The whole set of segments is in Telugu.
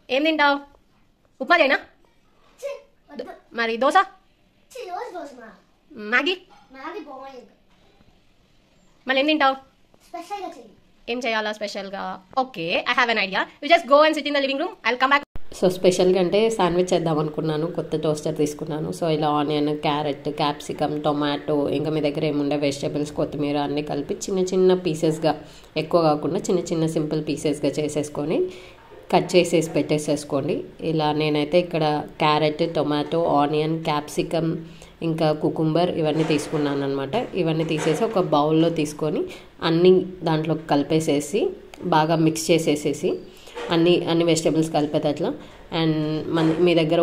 ఏం తింటావు? ఉప్మా చేయనా? మరి దోశ, మ్యాగీ, మళ్ళీ ఏం తింటావు? ఏం చేయాలా స్పెషల్గా? Okay, I have an idea. You just go and SIT in the living room, I will come back. So స్పెషల్గా అంటే శాండ్విచ్ చేద్దాం అనుకున్నాను. కొత్త టోస్టర్ తీసుకున్నాను. సో ఇలా ఆనియన్, క్యారెట్, క్యాప్సికమ్, టొమాటో, ఇంకా మీ దగ్గర ఏముండే వెజిటేబుల్స్, కొత్తిమీర అన్నీ కలిపి చిన్న చిన్న పీసెస్గా, ఎక్కువ కాకుండా చిన్న చిన్న సింపుల్ పీసెస్గా చేసేసుకొని కట్ చేసేసి పెట్టేసేసుకోండి. ఇలా నేనైతే ఇక్కడ క్యారెట్, టొమాటో, ఆనియన్, క్యాప్సికమ్, ఇంకా కుకుంబర్ ఇవన్నీ తీసుకున్నాను అనమాట. ఇవన్నీ తీసేసి ఒక బౌల్లో తీసుకొని అన్నీ దాంట్లో కలిపేసేసి బాగా మిక్స్ చేసేసేసి అన్ని వెజిటేబుల్స్ కలిపేటట్లా. అండ్ మీ దగ్గర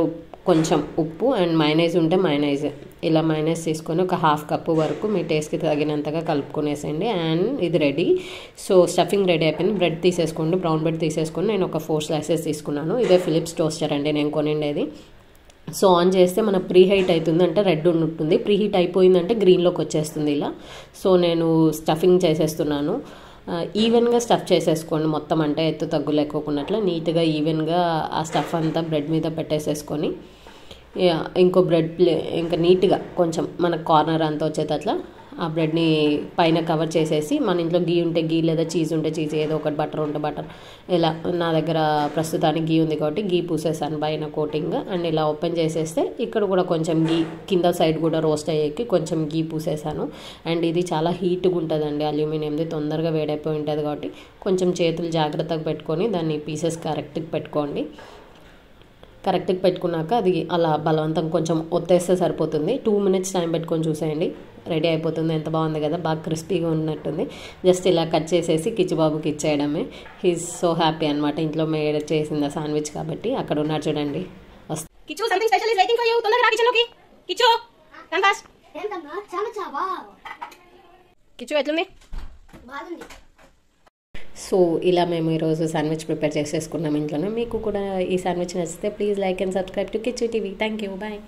కొంచెం ఉప్పు అండ్ మైనైజ్ ఉంటే మైనైజ్, ఇలా మైనైజ్ తీసుకొని ఒక హాఫ్ కప్పు వరకు మీ టేస్ట్కి తగినంతగా కలుపుకొనేసేయండి. అండ్ ఇది రెడీ. సో స్టఫింగ్ రెడీ అయిపోయింది. బ్రెడ్ తీసేసుకోండి, బ్రౌన్ బ్రెడ్ తీసేసుకొని నేను ఒక 4 స్లైసెస్ తీసుకున్నాను. ఇదే ఫిలిప్స్ టోస్టర్ అండి నేను కొనిండేది. సో ఆన్ చేస్తే మన ప్రీ హీట్ అవుతుంది అంటే రెడ్ ఉంటుంది, ప్రీ హీట్ అయిపోయిందంటే గ్రీన్లోకి వచ్చేస్తుంది ఇలా. సో నేను స్టఫింగ్ చేసేస్తున్నాను. ఈవెన్గా స్టఫ్ చేసేసుకోండి మొత్తం, అంటే ఎత్తు తగ్గు లేకోకున్నట్లు నీట్గా ఈవెన్గా ఆ స్టఫ్ అంతా బ్రెడ్ మీద పెట్టేసేసుకొని ఇంకో బ్రెడ్ ఇంకా నీట్గా కొంచెం మన కార్నర్ అంతా వచ్చేటట్లా ఆ బ్రెడ్ని పైన కవర్ చేసేసి, మన ఇంట్లో గీ ఉంటే గీ లేదా చీజ్ ఉంటే చీజ్, ఏదో ఒకటి బటర్ ఉంటే బటర్, ఇలా నా దగ్గర ప్రస్తుతానికి గీ ఉంది కాబట్టి గీ పూసేసాను పైన కోటింగ్. అండ్ ఇలా ఓపెన్ చేసేస్తే ఇక్కడ కూడా కొంచెం గీ కింద సైడ్ కూడా రోస్ట్ అయ్యేకి కొంచెం గీ పూసేసాను. అండ్ ఇది చాలా హీట్గా ఉంటుందండి, అల్యూమినియంది, తొందరగా వేడైపోయి ఉంటుంది కాబట్టి కొంచెం చేతులు జాగ్రత్తగా పెట్టుకొని దాన్ని పీసెస్ కరెక్ట్గా పెట్టుకోండి. కరెక్ట్గా పెట్టుకున్నాక అది అలా బలవంతం కొంచెం ఒత్తేస్తే సరిపోతుంది. 2 minutes టైం పెట్టుకొని చూసేయండి, రెడీ అయిపోతుంది. ఎంత బాగుంది కదా, బాగా క్రిస్పీగా ఉన్నట్టుంది. జస్ట్ ఇలా కట్ చేసేసి కిచ్చుబాబుకి ఇచ్చేయడమే. హీఈస్ సో హ్యాపీ అనమాట. ఇంట్లో మేడ్ చేసింది శాండ్విచ్ కాబట్టి. అక్కడ ఉన్నారు చూడండి. Kichchu, something special is waiting for you. తొందరగా రా కిచెన్లోకి. Kichu come fast. కిచ్చు ఎట్లుంది? బాగుంది. సో ఇలా మేము ఈరోజు శాండ్విచ్ ప్రిపేర్ చేసేసుకున్నాం ఇంట్లోనే. మీకు కూడా ఈ శాండ్విచ్ నచ్చితే please like and subscribe to Kichchu TV. Thank you, bye.